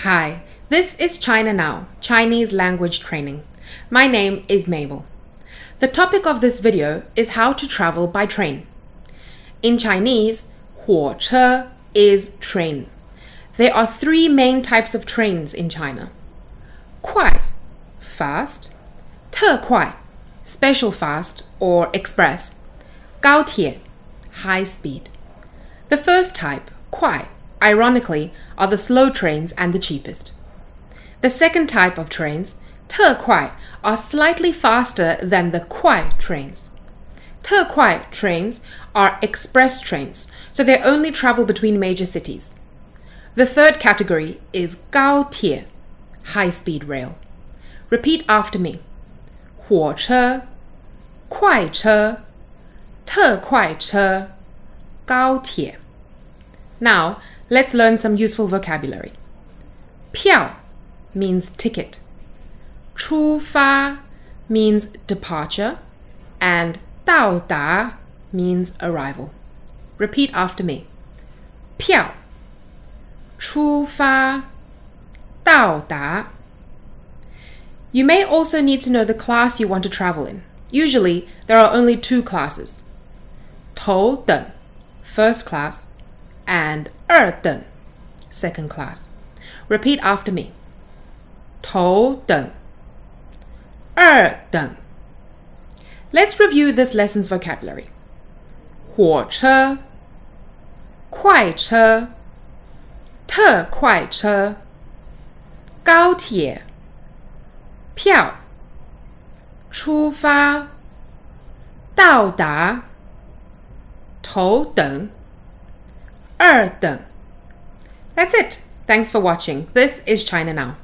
Hi, this is ChinaNow, Chinese language training. My name is Mabel. The topic of this video is how to travel by train. In Chinese, 火车 is train. There are three main types of trains in China. 快 fast, 特快 special fast or express, 高铁 high speed. The first type, 快, ironically, are the slow trains and the cheapest. The second type of trains, 特快, are slightly faster than the 快 trains. 特快 trains are express trains, so they only travel between major cities. The third category is 高铁, high-speed rail. Repeat after me. 火车, 快车, 特快车, 高铁. Now, let's learn some useful vocabulary. 票 means ticket. 出发 means departure. And 到达 means arrival. Repeat after me. 票出发到达. You may also need to know the class you want to travel in. Usually, there are only two classes. 头等 first class and 二等 second class. Repeat after me. 头等二等. Let's review this lesson's vocabulary. 火车快车特快车高铁票出发到达头等二等. That's it. Thanks for watching. This is China Now.